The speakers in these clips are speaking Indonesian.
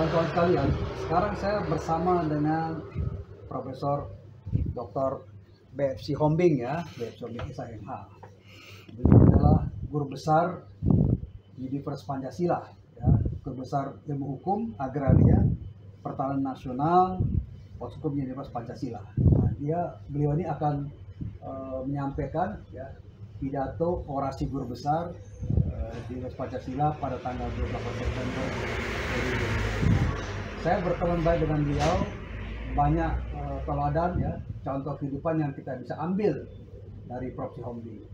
Kawan-kawan sekalian, sekarang saya bersama dengan Profesor Dr. BFC Hombing ya, BFC Hombing SIMH. Beliau adalah guru besar Universitas Pancasila, ya, guru besar ilmu hukum, agraria, pertahanan nasional, Poshukum Universitas Pancasila. Nah, beliau ini akan menyampaikan ya pidato orasi guru besar di Universitas Pancasila pada tanggal 28 September 2020. Saya berteman baik dengan beliau, banyak teladan ya, contoh kehidupan yang kita bisa ambil dari Prof. Hombing.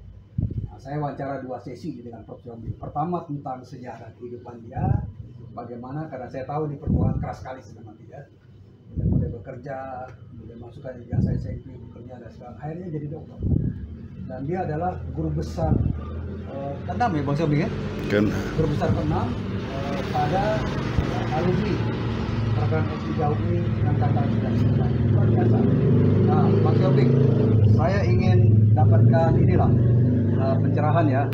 Nah, saya wawancara 2 sesi dengan Prof. Hombing. Pertama tentang sejarah kehidupan dia, bagaimana, karena saya tahu di perjuangan keras sekali sebenarnya dia. Mulai bekerja, mulai masukkan ijazah SMP, bekerja, dan sekarang akhirnya jadi dokter. Dan dia adalah guru besar ke-6 ya Bang Hombing ya? Kan. Guru besar ke-6 pada alumni program S3 UI angkatan 1999. Luar biasa. Nah, Bang Hombing, saya ingin dapatkan inilah pencerahan ya,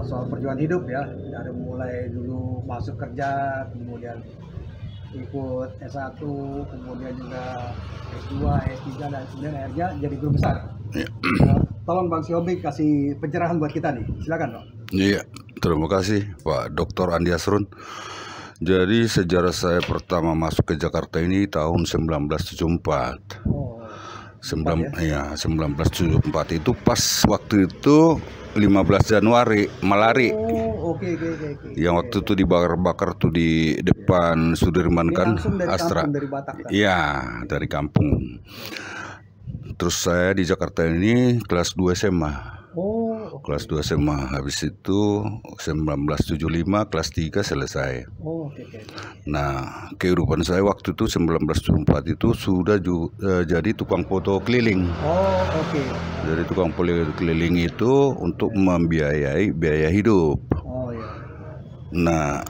soal perjuangan hidup ya, dari mulai dulu masuk kerja, kemudian ikut S1, kemudian juga S2, S3, dan kemudian akhirnya jadi guru besar. Tolong Bang Hombing kasih pencerahan buat kita nih, silakan Bang. Iya, terima kasih Pak Dr. Andi Asrun. Jadi sejarah saya pertama masuk ke Jakarta ini tahun 1974. Oh, 1974 itu pas waktu itu 15 Januari malari. Oh, oke. Yang waktu itu dibakar-bakar tuh di depan Sudirman kan, Astra. Dari Batak kan? Iya, dari kampung. Terus saya di Jakarta ini kelas 2 SMA. Oh, okay. Kelas 2 SMA. Habis itu 1975 kelas 3 selesai. Oh, oke. Nah, kehidupan saya waktu itu 1974 itu sudah jadi tukang foto keliling. Oh, oke. Jadi tukang foto keliling itu untuk membiayai biaya hidup. Oh, iya. Nah,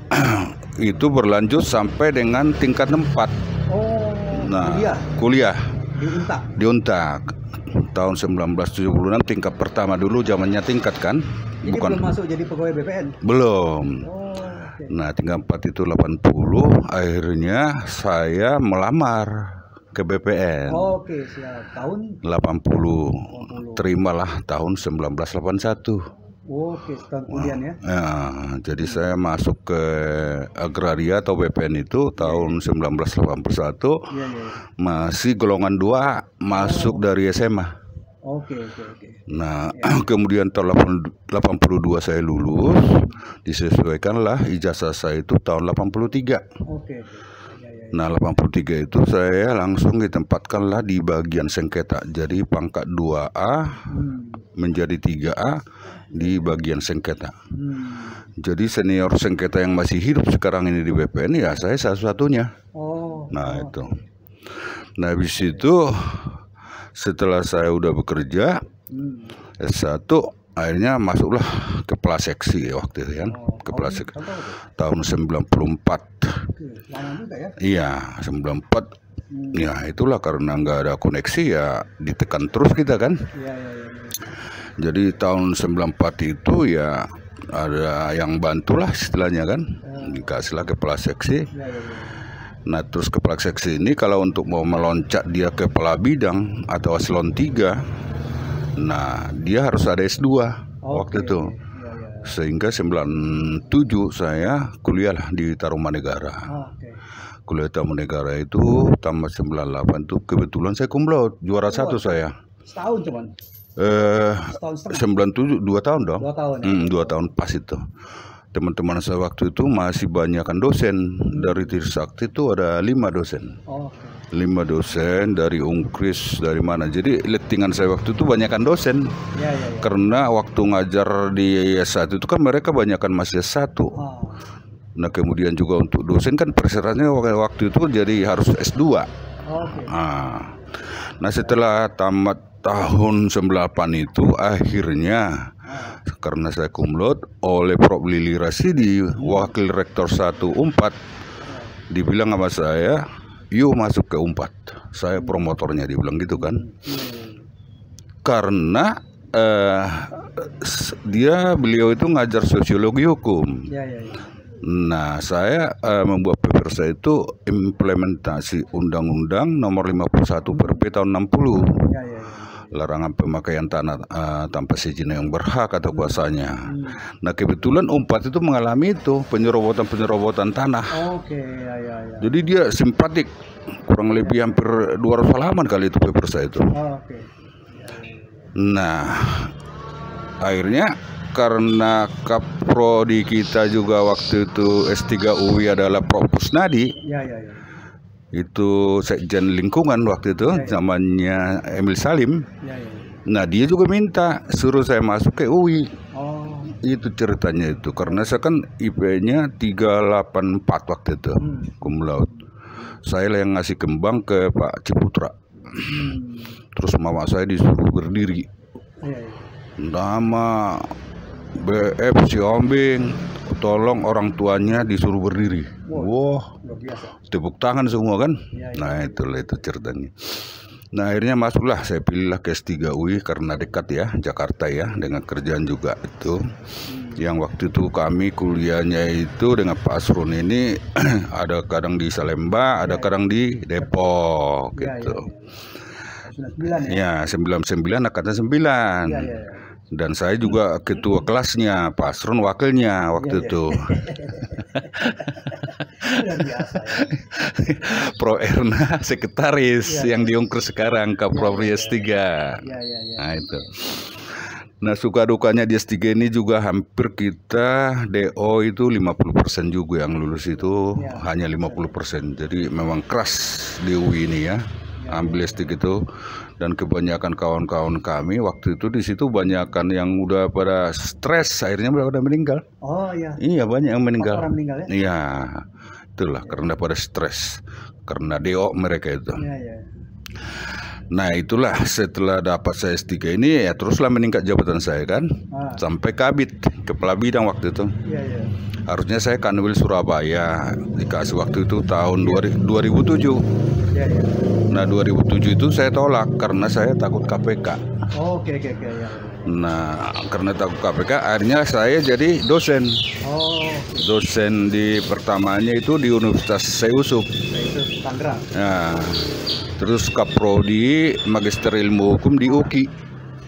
itu berlanjut sampai dengan tingkat 4. Oh, Nah, kuliah di Untak. Tahun 1976 tingkat pertama dulu, zamannya tingkat kan? Jadi belum masuk jadi pegawai BPN? Belum. Oh, okay. Nah, tingkat 4 itu 80, akhirnya saya melamar ke BPN. Oh, oke, siap. Tahun 80. Terimalah tahun 1981. Oke, setahun kemudian ya. Nah, jadi saya masuk ke agraria atau BPN itu tahun 1981. Iya. Masih golongan 2 masuk dari SMA. Oke. Nah, kemudian tahun 82 saya lulus, disesuaikanlah ijazah saya itu tahun 83. Oke. Nah, 83 itu saya langsung ditempatkanlah di bagian sengketa. Jadi pangkat 2A menjadi 3A di bagian sengketa. Jadi senior sengketa yang masih hidup sekarang ini di BPN ya saya satu-satunya. Itu. Nah, habis itu setelah saya udah bekerja S1, akhirnya masuklah ke praseksi waktu itu kan. Ke praseksi tahun 94. Lama juga ya? Iya, 94. Ya itulah, karena nggak ada koneksi ya ditekan terus kita kan. Iya. Jadi tahun 94 itu ya ada yang bantulah istilahnya kan, dikasihlah ke praseksi. Nah, terus ke praseksi ini kalau untuk mau meloncat dia ke kepala bidang atau eselon 3, nah dia harus ada S2 waktu itu. Sehingga 97 saya kuliah di Tarumanegara. Kuliah Tarumanegara itu tamat 98 itu kebetulan saya cum laude, juara 1 saya. Setahun cuman? 97 2 tahun dong. 2 tahun. 2 tahun pas itu. Teman-teman saya waktu itu masih banyakkan dosen. Dari Trisakti itu ada 5 dosen. 5 dosen dari Unkris, dari mana. Jadi lettingan saya waktu itu banyakkan dosen. Karena waktu ngajar di S1 itu kan mereka banyakkan masih S1. Nah, kemudian juga untuk dosen kan persyaratannya waktu itu jadi harus S2. Nah, setelah tamat tahun 98 itu akhirnya karena saya cum laude oleh Prof. Lili Rasidi, wakil rektor 1 Unpad, dibilang sama saya, yuk masuk ke Unpad. Saya promotornya, dibilang gitu kan. Karena beliau itu ngajar sosiologi hukum. Nah, saya membuat paper saya itu implementasi Undang-Undang Nomor 51 PRP tahun 60. Ya, ya, ya. Larangan pemakaian tanah tanpa izin yang berhak atau kuasanya. Nah, kebetulan Unpad itu mengalami itu penyerobotan tanah. Oke, ya, ya, ya. Jadi dia simpatik, kurang lebih hampir 200 halaman kali itu paper saya itu. Oke. Nah, akhirnya karena kaprodi kita juga waktu itu S3 UI adalah Prof. Kusnadi. Ya, ya, ya. Itu sekjen lingkungan waktu itu, zamannya Emil Salim. Ya, ya. Nah, dia juga minta suruh saya masuk ke UI. Oh. Itu ceritanya itu, karena saya kan IP-nya 384 waktu itu, cum laude. Saya lah yang ngasih kembang ke Pak Ciputra. Terus mama saya disuruh berdiri. Ya, ya. Nama BF Siombing, tolong orang tuanya disuruh berdiri. Wah, Luar biasa. tepuk tangan semua kan. Ya, ya. Nah, itulah itu ceritanya. Nah, akhirnya masuklah, saya pilihlah ke S3 UI karena dekat ya, Jakarta ya, dengan kerjaan juga itu. Yang waktu itu kami kuliahnya itu dengan Pak Asrun ini ada kadang di Salemba, ada kadang di Depok Ya, gitu. Ya, ya. 99 angkatan 9. Ya, ya, ya. Dan saya juga ketua kelasnya, Pak Asrun wakilnya waktu Ya, ya. itu. Luar biasa ya. Pro Erna sekretaris yang diungkur sekarang Kapolri S3. Ya, ya, ya. Nah, itu. Nah, suka dukanya di S3 ini juga hampir kita DO itu 50% juga yang lulus itu hanya 50%. Jadi memang keras di UI ini ya. Ambil S3 itu, dan kebanyakan kawan-kawan kami waktu itu di situ banyakan yang udah pada stres, akhirnya udah meninggal. Oh iya. Iya, banyak yang meninggal. Orang meninggal ya? Iya, itulah karena pada stres, karena DO mereka itu. Iya, iya. Nah, itulah setelah dapat saya S3 ini ya teruslah meningkat jabatan saya kan, sampai Kabid, kepala bidang waktu itu. Iya, iya. Harusnya saya Kanwil Surabaya, dikasih waktu itu tahun 2007. Iya, iya. Nah, 2007 itu saya tolak karena saya takut KPK. Oh, oke, oke, oke ya. Nah, karena takut KPK, akhirnya saya jadi dosen. Oh, Dosen di pertamanya itu di Universitas Syekh itu Tangerang. Nah, terus Kaprodi Magister Ilmu Hukum di UKI.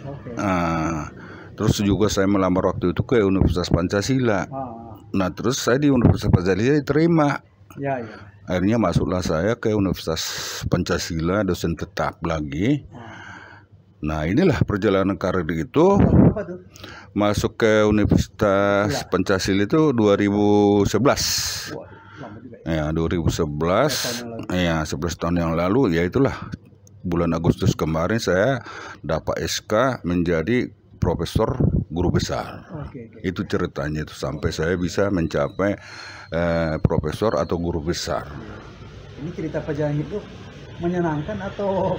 Oke. Nah, terus juga saya melamar waktu itu ke Universitas Pancasila. Nah, terus saya di Universitas Pancasila diterima. Ya, ya. Akhirnya masuklah saya ke Universitas Pancasila, dosen tetap lagi. Nah, inilah perjalanan karir itu. Apa tuh? Masuk ke Universitas Pancasila itu 2011. Wah, lama juga ya. Ya, 2011. Ya, 11 tahun yang lalu. Ya, itulah bulan Agustus kemarin saya dapat SK menjadi profesor guru besar. Oke, oke. Itu ceritanya itu sampai saya bisa mencapai profesor atau guru besar. Ini cerita perjalanan hidup menyenangkan atau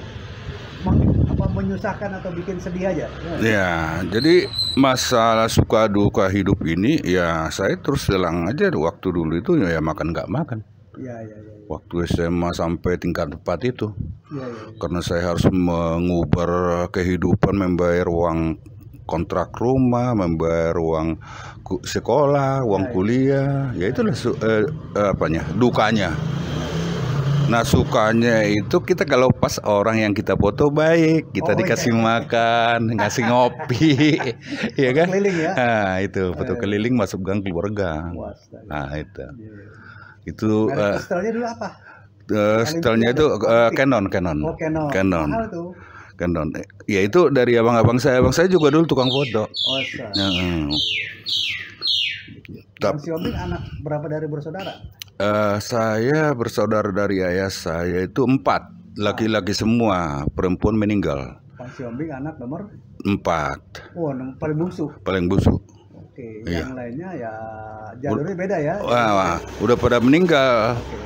menyusahkan atau bikin sedih aja? Ya, jadi masalah suka duka hidup ini ya saya terus bilang aja waktu dulu itu ya makan nggak makan. Ya, ya, ya. Waktu SMA sampai tingkat 4 itu. Ya, ya. Karena saya harus mengubah kehidupan, membayar uang kontrak rumah, membayar uang sekolah, uang kuliah, ya itulah dukanya. Nah, sukanya itu kita kalau pas orang yang kita foto baik, kita dikasih makan, ngasih ngopi, ya kan? Keliling ya? Nah, itu foto keliling masuk gang keluar gang. Nah, itu. Itu stylenya dulu apa? Stylenya itu Canon. Oh, Canon. Canon. Mahal tuh. Canon. Ya itu dari abang-abang saya. Abang saya juga dulu tukang foto. Oh, Si Ombing anak berapa dari bersaudara? Saya bersaudara dari ayah saya itu 4. Laki-laki semua, perempuan meninggal. Pak Si Ombing anak nomor 4. Oh, paling bungsu. Paling bungsu. Oke, Iya. yang lainnya ya jalurnya beda ya. Wah, udah pada meninggal. Oke,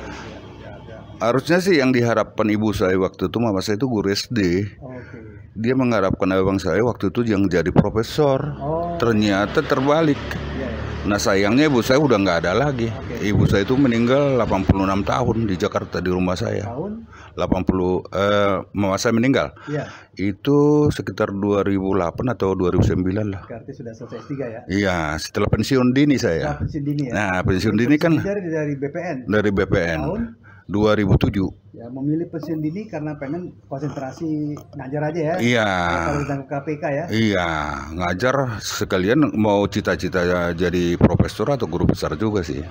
ya. Harusnya sih yang diharapkan ibu saya waktu itu, mama saya itu guru SD. Oke. Dia mengharapkan abang saya waktu itu yang jadi profesor. Oh. Ternyata terbalik. Iya, ya. Nah sayangnya ibu saya udah nggak ada lagi. Oke. Ibu saya itu meninggal 86 tahun di Jakarta di rumah saya. Tahun? 80 mama saya meninggal. Iya. Itu sekitar 2008 atau 2009 lah. Berarti sudah selesai S3 ya? Iya, setelah pensiun dini Setelah saya. pensiun dini ya? Nah, pensiun dini kan Dari BPN. dari BPN Tahun? 2007. Ya, memilih pensiun dini karena pengen konsentrasi ngajar aja ya? Iya. Kalau ditangkap KPK ya? Iya, ngajar sekalian mau cita-cita jadi profesor atau guru besar juga sih.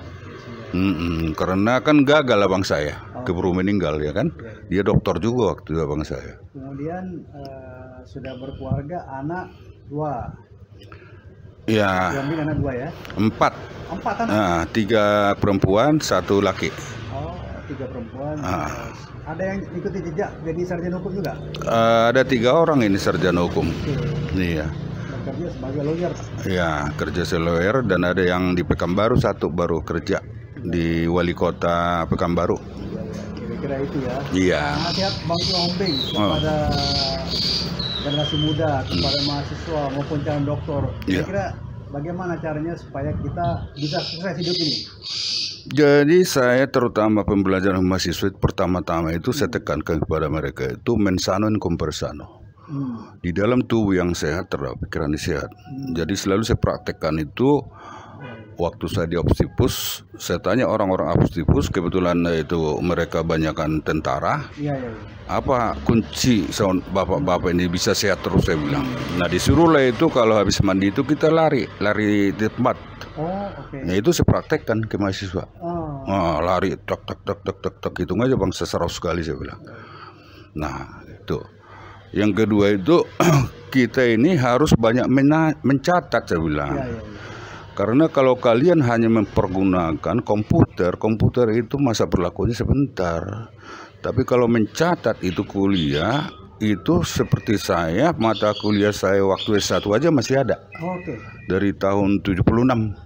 Karena kan gagal abang saya, keburu meninggal ya kan. Dia dokter juga waktu itu abang saya. Kemudian sudah berkeluarga, anak 2. Ya, Suami anak 2 ya? 4. 4 anak? Nah, 3 perempuan, 1 laki. Oh, 3 perempuan. Ada yang ikuti jejak jadi sarjana hukum juga? Ada 3 orang ini sarjana hukum. Iya. Bekerja sebagai lawyer. Ya, kerja sebagai lawyer, dan ada yang di Pekanbaru 1 baru kerja di wali kota Pekanbaru. Kira-kira itu ya. Iya. Nasihat Bang Yombing kepada generasi muda, kepada mahasiswa maupun calon dokter. Kira-kira bagaimana caranya supaya kita bisa sukses hidup ini? Jadi saya terutama pembelajaran mahasiswa pertama-tama itu saya tekankan kepada mereka itu mensano in conversano. Di dalam tubuh yang sehat terdapat pikiran yang sehat. Jadi selalu saya praktekkan itu. Waktu saya di Opsipus, saya tanya orang-orang Opsipus, kebetulan itu mereka banyakkan tentara. Apa kunci bapak-bapak ini bisa sehat terus, saya bilang. Nah disuruhlah itu kalau habis mandi itu kita lari di tempat. Nah itu saya praktekkan ke mahasiswa. Lari tak hitung aja bang, seseru sekali saya bilang. Nah itu. Yang kedua itu kita ini harus banyak mencatat, saya bilang. Karena kalau kalian hanya mempergunakan komputer itu masa berlakunya sebentar. Tapi kalau mencatat itu kuliah, itu seperti saya, mata kuliah saya waktu S1 aja masih ada. Dari tahun 76.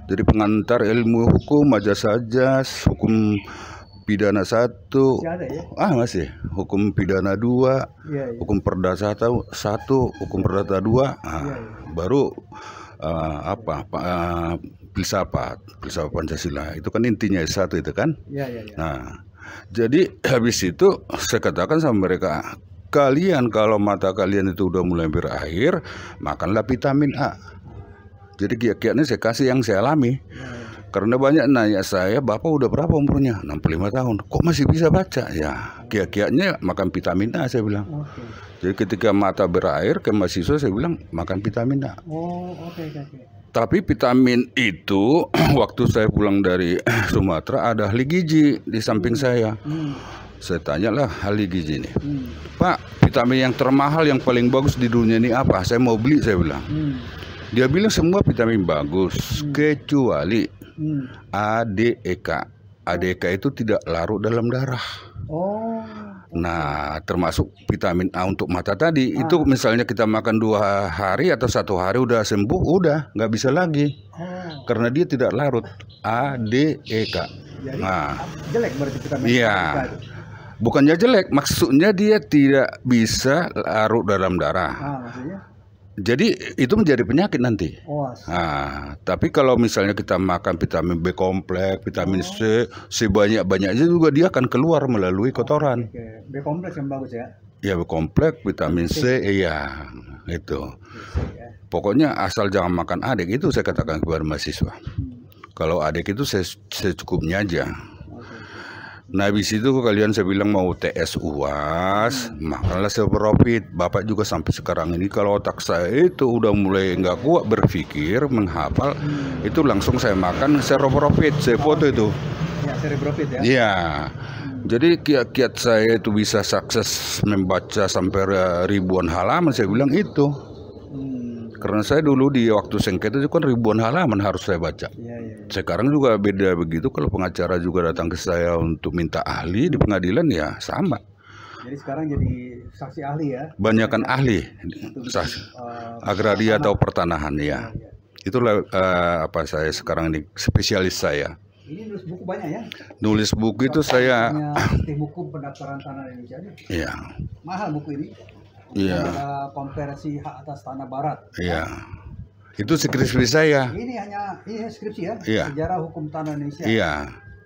Jadi pengantar ilmu hukum, majas-ajas, hukum pidana 1. Masih. Hukum pidana 2, hukum perdata 1, hukum perdata 2. Baru filsafat Pancasila itu kan intinya S1 itu kan. Nah jadi habis itu saya katakan sama mereka, kalian kalau mata kalian itu udah mulai berakhir, makanlah vitamin A. Jadi kiat-kiatnya saya kasih yang saya alami. Karena banyak nanya saya, bapak udah berapa umurnya? 65 tahun. Kok masih bisa baca? Ya kiat-kiatnya makan vitamin A, saya bilang. Jadi ketika mata berair ke mahasiswa saya bilang makan vitamin A. Tapi vitamin itu waktu saya pulang dari Sumatera ada ahli gizi di samping saya. Saya tanyalah ahli gizi ini, Pak, vitamin yang termahal yang paling bagus di dunia ini apa? Saya mau beli, saya bilang. Dia bilang semua vitamin bagus kecuali ADEK. ADEK itu tidak larut dalam darah. Nah, termasuk vitamin A untuk mata tadi. Itu misalnya kita makan 2 hari atau 1 hari udah sembuh, udah nggak bisa lagi. Karena dia tidak larut. ADEK. Jadi jelek berarti vitamin A. Iya. Bukannya jelek, maksudnya dia tidak bisa larut dalam darah. Maksudnya? Jadi itu menjadi penyakit nanti. Tapi kalau misalnya kita makan vitamin B kompleks, vitamin C, sebanyak-banyaknya juga dia akan keluar melalui kotoran. B kompleks yang bagus ya? Ya B kompleks, vitamin C, iya itu. Pokoknya asal jangan makan adek, itu saya katakan kepada mahasiswa. Kalau adek itu secukupnya aja. Nah habis itu kalian saya bilang mau TS UAS, makanlah seprofit. Bapak juga sampai sekarang ini kalau otak saya itu udah mulai nggak kuat berpikir, menghafal, itu langsung saya makan seprofit, saya foto itu. Ya, seprofit ya. Iya. Jadi kiat-kiat saya itu bisa sukses membaca sampai ribuan halaman, saya bilang itu. Karena saya dulu di waktu sengketa itu kan ribuan halaman harus saya baca. Sekarang juga beda begitu, kalau pengacara juga datang ke saya untuk minta ahli di pengadilan ya sama. Jadi sekarang jadi saksi ahli ya? Banyakan ahli, agraria atau pertanahan ya. Itulah apa saya sekarang ini spesialis saya. Ini nulis buku banyak ya? Nulis buku itu saya. Tim hukum pendaftaran tanah Indonesia. Iya. Mahal buku ini. Iya. Konversi hak atas tanah barat. Iya. Itu skripsi saya. Ini hanya skripsi ya? Iya. Sejarah hukum tanah Indonesia. Iya.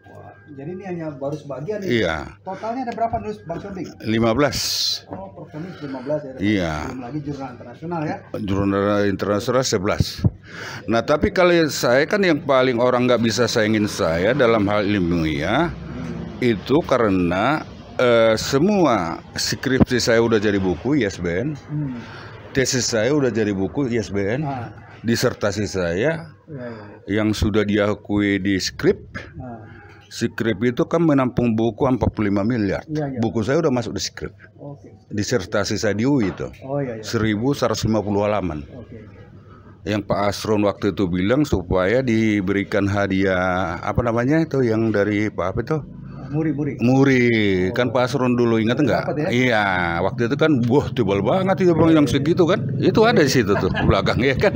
Wah, jadi ini hanya baru sebagian nih. Iya. Totalnya ada berapa nulis Bang Sobing? 15. Oh, perkamis 15 ya. Iya. Belum lagi jurnal internasional ya. Jurnal internasional 11. Nah, tapi kalau saya kan yang paling orang nggak bisa saingin saya dalam hal ilmiah itu karena semua skripsi saya udah jadi buku ISBN, tesis saya udah jadi buku ISBN, disertasi saya yang sudah diakui di skrip. Skrip itu kan menampung buku 45 miliar. Buku saya udah masuk di skrip. Disertasi saya di UI itu 1150 halaman. Yang Pak Asron waktu itu bilang supaya diberikan hadiah apa namanya itu yang dari Pak apa itu? Muri. Kan Pak Asron dulu ingat enggak? Ya? Iya, waktu itu kan tebal banget itu Bang yang segitu kan. Itu ada di situ tuh belakang ya kan.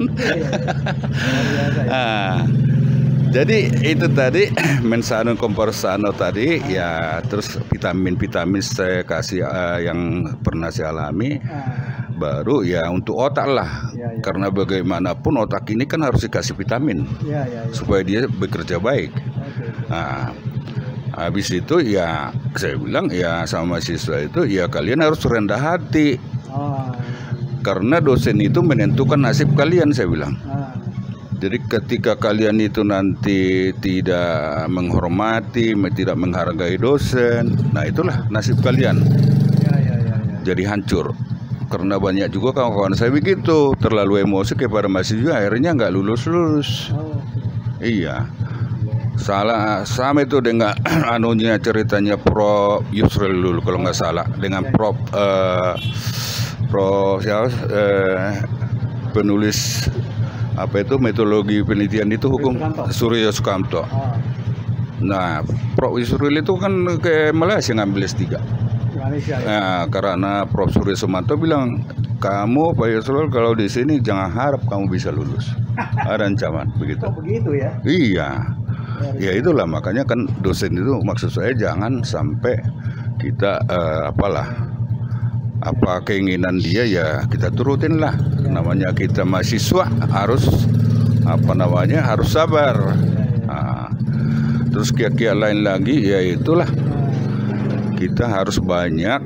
Jadi itu tadi mensano comparsano tadi ya, terus vitamin saya kasih yang pernah saya alami. Baru ya untuk otak lah, karena bagaimanapun otak ini kan harus dikasih vitamin supaya dia bekerja baik. Nah, habis itu ya saya bilang ya sama mahasiswa itu ya kalian harus rendah hati, karena dosen itu menentukan nasib kalian, saya bilang. Jadi ketika kalian itu nanti tidak menghormati, tidak menghargai dosen, nah itulah nasib kalian. Jadi hancur. Karena banyak juga kawan-kawan saya begitu, terlalu emosi kepada mahasiswa, akhirnya nggak lulus. Iya. Salah sama itu dengan anunya ceritanya Prof Yusril dulu kalau nggak salah, dengan Prof penulis apa itu metodologi penelitian itu hukum Suryo Sukamto. Nah, Prof Yusril itu kan ke Malaysia ngambil S3. Nah, karena Prof Suryo Sumanto bilang, kamu Pak Yusril kalau di sini jangan harap kamu bisa lulus. Ada ancaman begitu. Oh, begitu ya? Iya. Ya itulah makanya kan dosen itu maksud saya jangan sampai kita apa keinginan dia ya kita turutin lah. Namanya kita mahasiswa harus harus sabar. Nah, terus kiat-kiat lain lagi ya itulah. Kita harus banyak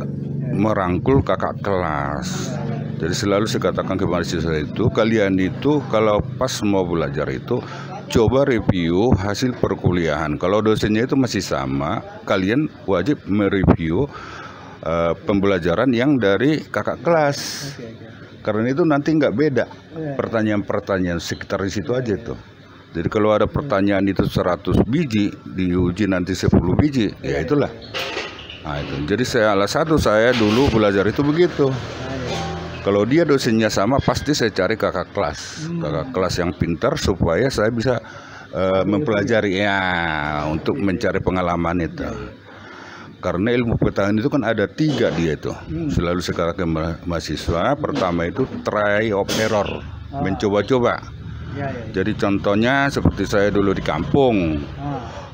merangkul kakak kelas. Jadi selalu saya katakan ke mahasiswa itu, kalian itu kalau pas mau belajar itu coba review hasil perkuliahan. Kalau dosennya itu masih sama, kalian wajib mereview pembelajaran yang dari kakak kelas. Karena itu nanti nggak beda pertanyaan-pertanyaan sekitar di situ aja tuh. Jadi kalau ada pertanyaan itu 100 biji, diuji nanti 10 biji, ya itulah. Nah, itu. Jadi salah satu saya dulu belajar itu begitu. Kalau dia dosennya sama, pasti saya cari kakak kelas yang pintar supaya saya bisa mempelajari ya untuk mencari pengalaman itu. Karena ilmu pengetahuan itu kan ada 3 dia itu. Selalu sekarang ke mahasiswa, pertama itu try of error, mencoba-coba. Jadi contohnya seperti saya dulu di kampung,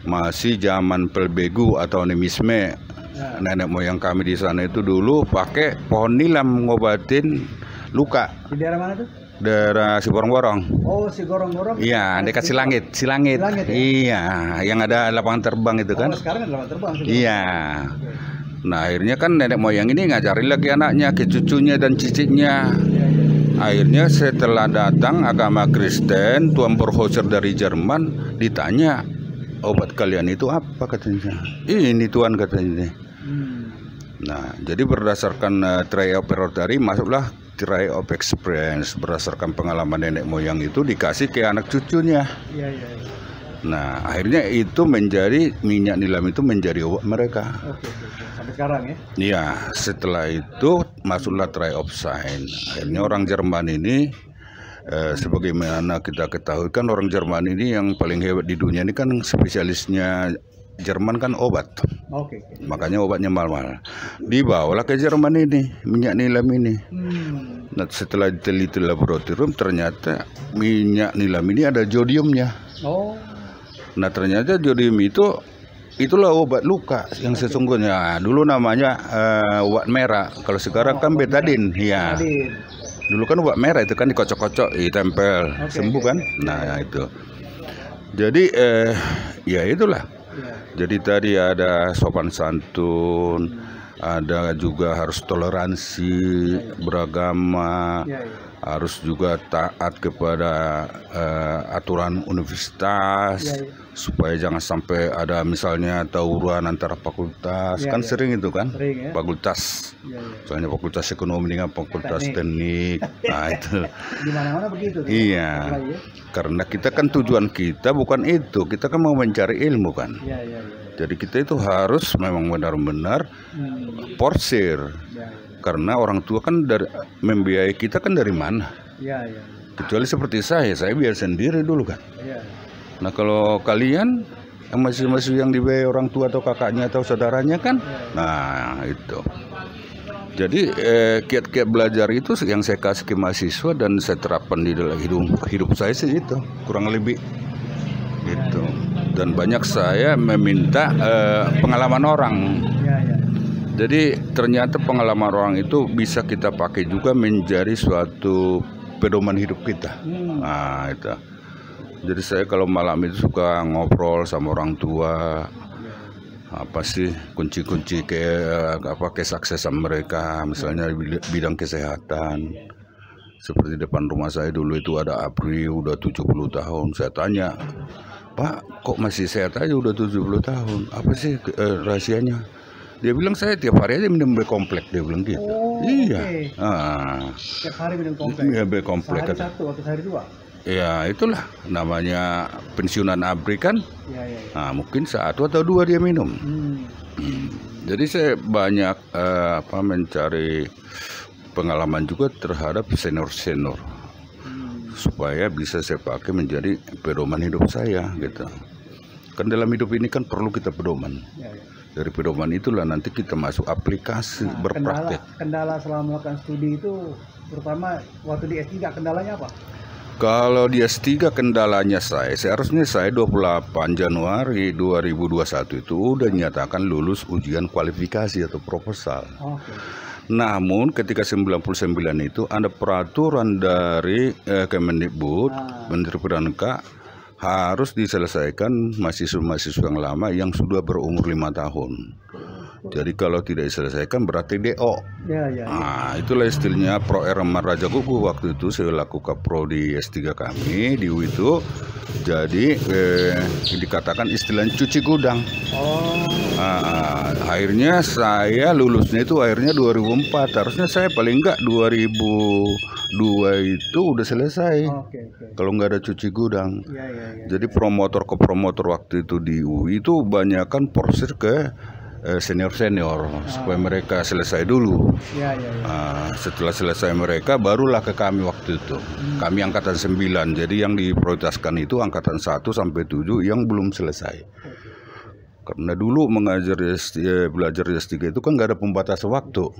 masih zaman pelbegu atau animisme. Nenek moyang kami di sana itu dulu pakai pohon nilam ngobatin luka. Di daerah mana tuh? Daerah Siborong-borong. Oh, Sigorong-gorong. Iya, dekat Silangit. Ya? Iya, yang ada lapangan terbang itu kan. Sekarang ada lapangan terbang. Iya. Nah, akhirnya kan nenek moyang ini ngajarin lagi anaknya, ke cucunya dan cicitnya. Akhirnya setelah datang agama Kristen, Tuan Borhoser dari Jerman ditanya, obat kalian itu apa katanya? Ini Tuan katanya. Nah, jadi berdasarkan try of error tadi masuklah try of experience, berdasarkan pengalaman nenek moyang itu dikasih ke anak cucunya. Nah, akhirnya itu menjadi minyak nilam itu menjadi obat mereka. Sampai sekarang ya? Iya, setelah itu masuklah try of science. Akhirnya orang Jerman ini sebagaimana kita ketahui kan orang Jerman ini yang paling hebat di dunia ini kan spesialisnya Jerman kan obat. Makanya obatnya mahal-mahal. Dibawalah ke Jerman ini minyak nilam ini. Nah, setelah diteliti laboratorium ternyata minyak nilam ini ada jodiumnya. Nah, ternyata jodium itulah obat luka yang sesungguhnya. Dulu namanya obat merah. Kalau sekarang kan betadin, ya. Dulu kan obat merah itu kan dikocok-kocok, ditempel, sembuh kan? Nah itu. Jadi ya itulah. Jadi tadi ada sopan santun, ada juga harus toleransi beragama, harus juga taat kepada aturan universitas, supaya jangan sampai ada misalnya tawuran antara fakultas, kan sering itu kan, fakultas, misalnya fakultas ekonomi dengan fakultas teknik, nah itu. Di mana-mana begitu. Iya, karena kita kan tujuan kita bukan itu, kita kan mau mencari ilmu kan. Jadi kita itu harus memang benar-benar porsir. Karena orang tua kan membiayai kita kan dari mana? Kecuali seperti saya biar sendiri dulu kan. Nah kalau kalian yang masih yang dibiayai orang tua atau kakaknya atau saudaranya kan, nah itu. Jadi kiat-kiat belajar itu yang saya kasih ke mahasiswa dan saya terapkan di dalam hidup saya sih itu kurang lebih itu. Dan banyak saya meminta pengalaman orang. Jadi ternyata pengalaman orang itu bisa kita pakai juga menjadi suatu pedoman hidup kita. Nah itu. Jadi saya kalau malam itu suka ngobrol sama orang tua, apa sih kunci-kunci kesuksesan mereka, misalnya di bidang kesehatan. Seperti depan rumah saya dulu itu ada Apri, udah 70 tahun. Saya tanya, Pak, kok masih sehat aja udah 70 tahun? Apa sih rahasianya? Dia bilang saya tiap hari aja minum B-kompleks, dia bilang gitu. Iya. Tiap hari minum kompleks. Iya, B-kompleks. Sehari satu atau sehari dua? Ya itulah namanya pensiunan ABRI kan. Nah, mungkin satu atau dua dia minum. Jadi saya banyak mencari pengalaman juga terhadap senior-senior supaya bisa saya pakai menjadi pedoman hidup saya gitu. Kan dalam hidup ini kan perlu kita pedoman. Dari pedoman itulah nanti kita masuk aplikasi berpraktek. Kendala selama melakukan studi itu terutama waktu di S3 kendalanya apa? Kalau di S3 kendalanya seharusnya saya 28 Januari 2021 itu udah nyatakan lulus ujian kualifikasi atau proposal. Namun ketika 99 itu ada peraturan dari Kemendikbud, Menteri Pendidikan harus diselesaikan mahasiswa-mahasiswa yang lama yang sudah berumur 5 tahun. Jadi kalau tidak diselesaikan berarti DO. Nah, itulah istilahnya Pro Erman Raja Kuku waktu itu saya lakukan pro di S3 kami di UI itu. Jadi dikatakan istilahnya cuci gudang. Akhirnya saya lulusnya itu akhirnya 2004. Harusnya saya paling enggak 2002 itu udah selesai. Kalau nggak ada cuci gudang. Jadi promotor ke promotor waktu itu di UI itu banyakkan porsir ke senior-senior supaya mereka selesai dulu. Setelah selesai mereka barulah ke kami waktu itu. Kami angkatan 9. Jadi yang diprioritaskan itu angkatan 1 sampai 7 yang belum selesai. Karena dulu belajar di S3 itu kan nggak ada pembatas waktu.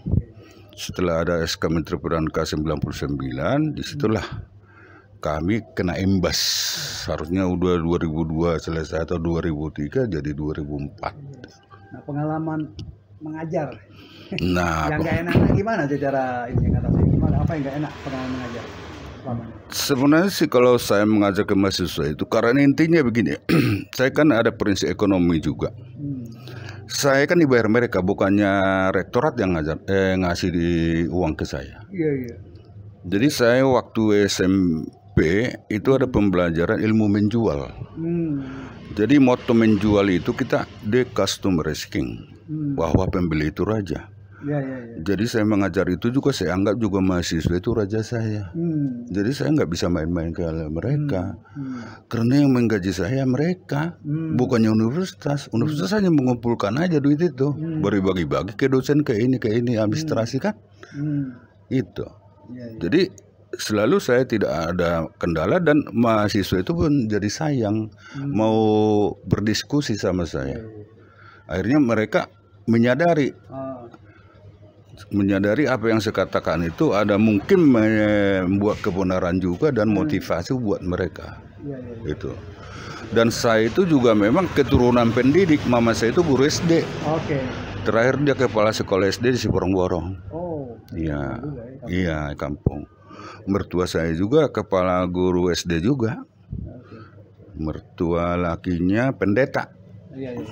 Setelah ada SK Menteri Pendidikan 99, disitulah kami kena imbas. Harusnya udah 2002 selesai atau 2003 jadi 2004. Nah, pengalaman mengajar. Nah, yang nggak enaknya gimana cara ini kata saya? Gimana apa yang nggak enak pengalaman mengajar? Sebenarnya sih kalau saya mengajar ke mahasiswa itu karena intinya begini, saya kan ada prinsip ekonomi juga. Saya kan dibayar mereka, bukannya rektorat yang ngasih di uang ke saya. Jadi saya waktu SMP itu ada pembelajaran ilmu menjual. Jadi motto menjual itu kita the customer is king, bahwa pembeli itu raja. Jadi saya mengajar itu juga saya anggap juga mahasiswa itu raja saya. Jadi saya nggak bisa main-main ke mereka, karena yang menggaji saya mereka, bukannya universitas. Universitas hanya mengumpulkan aja duit itu, bagi-bagi ke dosen ke ini administrasi kan, itu. Jadi selalu saya tidak ada kendala dan mahasiswa itu pun jadi sayang mau berdiskusi sama saya. Akhirnya mereka menyadari apa yang saya katakan itu ada mungkin membuat kebenaran juga dan motivasi buat mereka. Itu. Dan saya itu juga memang keturunan pendidik. Mama saya itu guru SD. Terakhir dia kepala sekolah SD di Siborong-Borong. Iya, kampung. mertua saya juga kepala guru SD juga. Oke. Mertua lakinya pendeta. Iya, iya.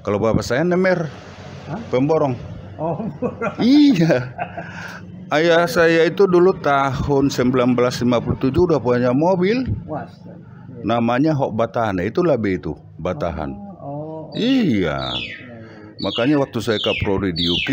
Kalau bapak saya nemer, Hah? pemborong. Oh, Iya. Ayah saya itu dulu tahun 1957 udah punya mobil. was. Namanya Hok Batahan. Itulah B itu, Batahan. Oh, oh. Iya. Iya, iya. Makanya waktu saya kaprodi di UK,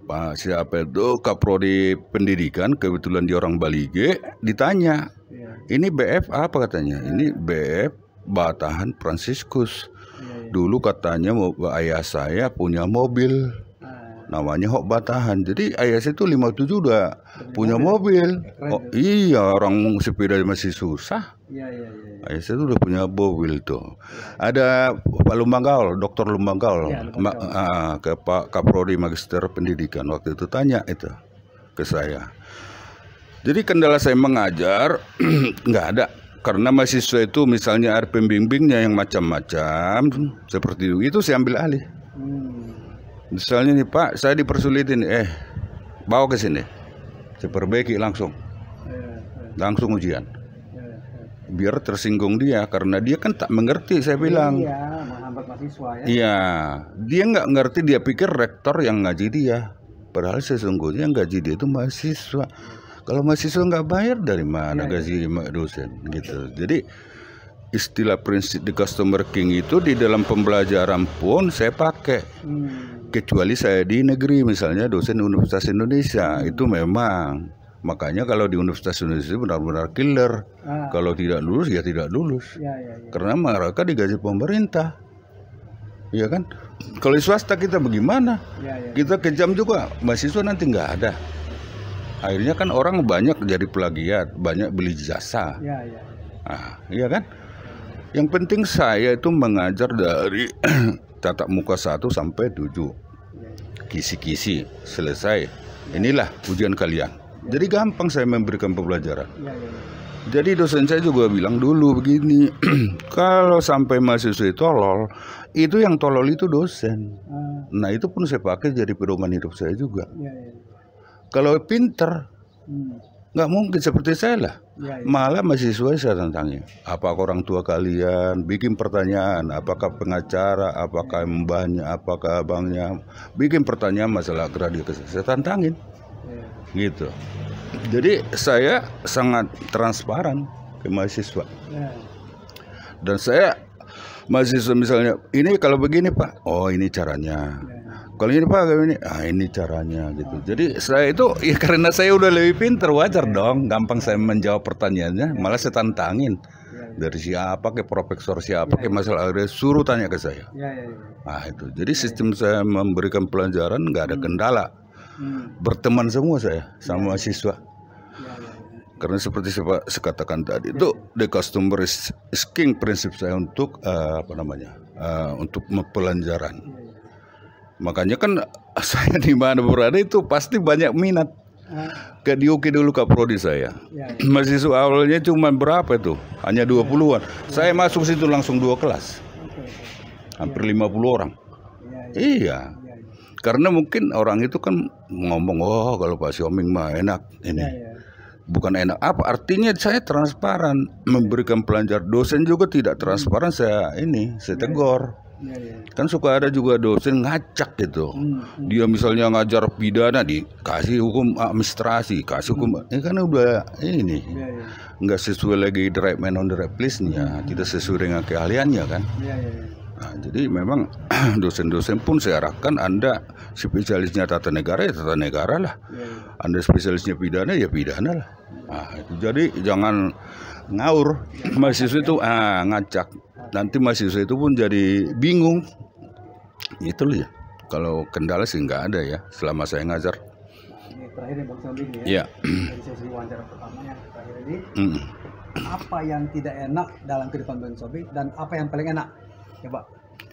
Pak siapa itu kaprodi pendidikan, kebetulan dia orang Balige, ditanya, Iya, ini BF apa katanya? Ini BF Batahan Fransiskus. iya, iya. Dulu katanya ayah saya punya mobil, Ah, namanya Hok Batahan. Jadi ayah saya itu 57 udah punya mobil. Oh, iya, orang sepeda masih susah. iya, iya, iya. Ayah saya itu udah punya mobil tuh. Ada Pak Lumbanggaul, Dr. Lumbanggaul, Iya, Lumbanggaul. ke Pak Kaprodi Magister Pendidikan waktu itu tanya itu ke saya. Jadi kendala saya mengajar nggak ada. Karena mahasiswa itu misalnya ada pembimbingnya yang macam-macam seperti itu saya ambil alih. Misalnya nih Pak, saya dipersulitin, bawa ke sini, saya perbaiki langsung ujian, biar tersinggung dia karena dia kan tak mengerti. Saya bilang, Iya, menghambat mahasiswa ya. iya, dia nggak ngerti, dia pikir rektor yang ngaji dia, padahal sesungguhnya yang gaji dia itu mahasiswa. Kalau mahasiswa nggak bayar dari mana gaji dosen gitu. Jadi istilah prinsip the customer king itu di dalam pembelajaran pun saya pakai. Kecuali saya di negeri, misalnya dosen Universitas Indonesia, itu memang. Makanya kalau di Universitas Indonesia benar-benar killer. Kalau tidak lulus ya tidak lulus. Ya, ya, ya. Karena mereka digaji pemerintah. Iya kan? Kalau di swasta kita bagaimana? Ya, ya. Kita kejam juga, mahasiswa nanti nggak ada. Akhirnya kan orang banyak jadi plagiat, banyak beli jasa. Ya, ya. Nah, iya kan? Yang penting saya itu mengajar dari tatap muka 1 sampai 7. Kisi-kisi selesai. Inilah ujian kalian. Jadi gampang saya memberikan pembelajaran. Ya, ya, ya. Jadi dosen saya juga bilang dulu begini, kalau sampai mahasiswa itu tolol, itu yang tolol itu dosen. Nah itu pun saya pakai jadi pedoman hidup saya juga. Ya, ya. Kalau pinter, nggak mungkin seperti saya lah. Ya, ya. Malah mahasiswa saya tantangi. Apakah orang tua kalian bikin pertanyaan? Apakah pengacara? Apakah mbahnya? Apakah abangnya? Bikin pertanyaan masalah graduasi. Saya tantangin. Ya. Gitu. Jadi saya sangat transparan ke mahasiswa. Ya. Dan saya mahasiswa misalnya, ini kalau begini Pak, oh ini caranya. Ya. Kalau ini Pak, kalau ini, ini caranya gitu. Jadi saya itu, ya karena saya udah lebih pinter, wajar dong. Gampang saya menjawab pertanyaannya, malah saya tantangin. Dari siapa ke profesor siapa ke masalah ada suruh tanya ke saya. Ya, ya, ya. Nah itu, jadi sistem saya memberikan pelajaran nggak ada kendala. Berteman semua saya sama mahasiswa. Ya, ya, ya. Karena seperti saya katakan tadi itu the customer is king prinsip saya untuk untuk pelajaran. Makanya kan saya di mana berada itu pasti banyak minat. Ke Diuki dulu Kaprodi saya. Ya, ya. Mahasiswa awalnya cuma berapa itu? Hanya 20-an. Saya masuk situ langsung 2 kelas. Oke, oke. Hampir 50 orang. Ya, ya. Iya. Ya, ya. Karena mungkin orang itu kan ngomong, oh kalau Pak Xiaoming mah enak ini. Ya, ya. Bukan enak apa? Artinya saya transparan memberikan pelajar. Dosen juga tidak transparan, saya tegur. Ya, ya. Kan suka ada juga dosen ngacak gitu. Dia misalnya ngajar pidana dikasih hukum administrasi, kasih hukum. Ini kan udah ini. Ya, ya. Nggak sesuai lagi the right man on the right place-nya, tidak sesuai dengan keahliannya kan. Ya, ya, ya. Nah, jadi memang dosen-dosen pun saya arahkan Anda spesialisnya tata negara ya tata negara lah. Ya, ya. Anda spesialisnya pidana ya pidana lah. Nah, itu jadi jangan ngawur. Mahasiswa itu ngacak. Nanti mahasiswa itu pun jadi bingung. Itu loh ya. Kalau kendala sih nggak ada ya selama saya ngajar. Ini terakhir nih Bang Xiaoming ya. Iya. Dari sesi wawancara pertamanya terakhir ini, apa yang tidak enak dalam kehidupan Bang Xiaoming dan apa yang paling enak? Coba.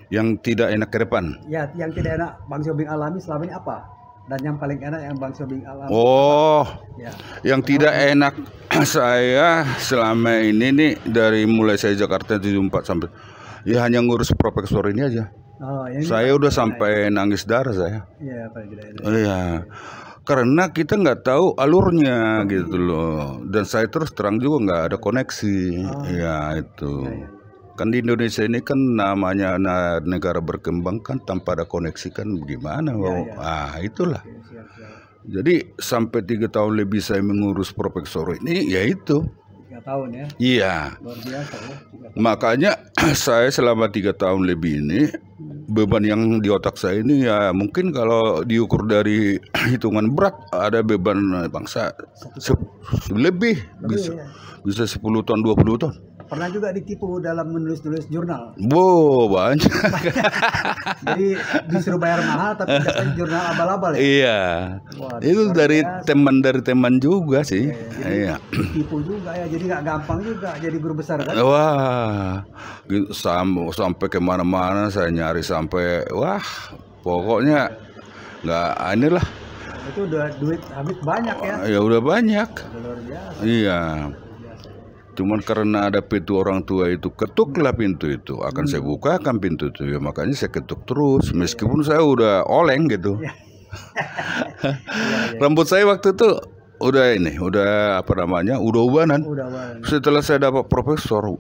Yang tidak enak ke depan. Ya, yang tidak enak Bang Xiaoming alami selama ini apa? Dan yang paling enak yang Bang Xiaoming alami. Oh, Ya. yang tidak enak saya selama ini nih dari mulai saya Jakarta 74 sampai ya hanya ngurus profesor ini aja. Oh, yang ini Saya udah sampai nangis darah saya. Iya, paling tidak enak. Iya. Karena kita nggak tahu alurnya gitu loh. Dan saya terus terang juga nggak ada koneksi. Ya itu. Kan di Indonesia ini kan namanya negara berkembang kan tanpa ada koneksi kan gimana? Itulah. Jadi sampai 3 tahun lebih saya mengurus Profesor ini, ya itu. 3 tahun ya. Iya. Luar biasa ya. Makanya saya selama 3 tahun lebih ini beban yang di otak saya ini ya mungkin kalau diukur dari hitungan berat ada beban bangsa lebih bisa 10 ton 20 ton. Pernah juga ditipu dalam menulis-nulis jurnal. Banyak. Jadi disuruh bayar mahal tapi dapat jurnal abal-abal ya. Iya. Itu dari teman juga sih. Iya. Tipu juga ya. Jadi nggak gampang juga jadi guru besar kan. Wah, sampai kemana-mana saya nyari sampai pokoknya nggak inilah. Itu udah duit habis banyak ya. Ya udah banyak. Luar biasa. Iya. Cuman karena ada pintu orang tua itu, ketuklah pintu itu, akan saya bukakan pintu itu ya, makanya saya ketuk terus meskipun saya udah oleng gitu. Rambut saya waktu itu udah ubanan. Setelah saya dapat Profesor,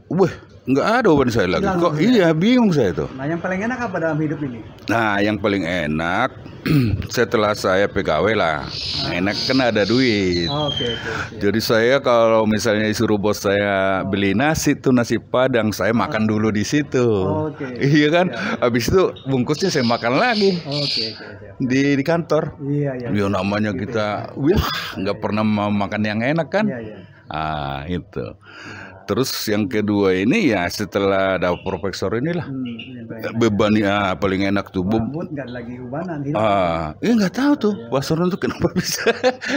nggak ada uban saya lagi. Kok iya, bingung saya itu. Nah, yang paling enak apa dalam hidup ini? Nah, yang paling enak setelah saya PKW lah. Enak kan ada duit. Jadi saya kalau misalnya disuruh bos saya beli nasi Padang, saya makan dulu di situ. Iya kan? Habis itu bungkusnya saya makan lagi. Di kantor. Iya. Ya namanya kita nggak pernah mau makan yang enak kan? Itu. Terus yang kedua ini ya setelah ada Profesor inilah beban ya paling enak tuh. Nggak lagi ubanan. Nggak tahu tuh Profesor itu kenapa bisa.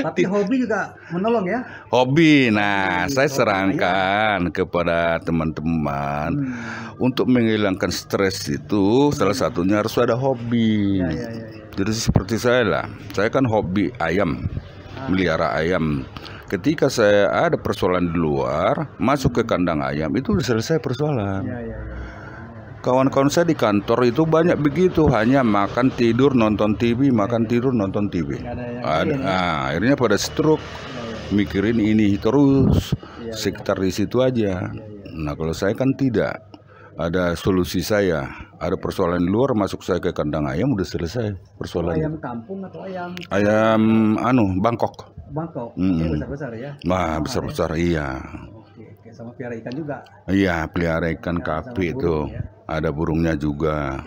Tapi hobi juga menolong ya. Hobi, nah saya sarankan kepada teman-teman untuk menghilangkan stres itu salah satunya harus ada hobi. Jadi seperti saya lah, saya kan hobi ayam, melihara ayam. Ketika saya ada persoalan di luar, masuk ke kandang ayam, itu sudah selesai persoalan. Kawan-kawan saya di kantor itu banyak begitu, hanya makan tidur nonton TV, makan tidur nonton TV. Akhirnya pada stroke, mikirin ini terus, sekitar di situ aja. Nah kalau saya kan tidak, ada solusi saya. Ada persoalan di luar, masuk saya ke kandang ayam, udah selesai persoalan. Ayam kampung atau ayam? Ayam Bangkok. Bangkok, besar-besar ya? Besar-besar, iya. Oke, sama pelihara ikan juga? Iya, pelihara ikan kapi itu. Ada burungnya juga.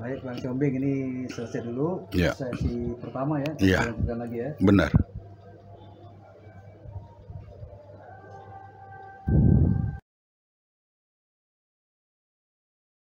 Baik, Bang Siombing, ini selesai dulu sesi pertama ya. Iya, lagi ya. benar.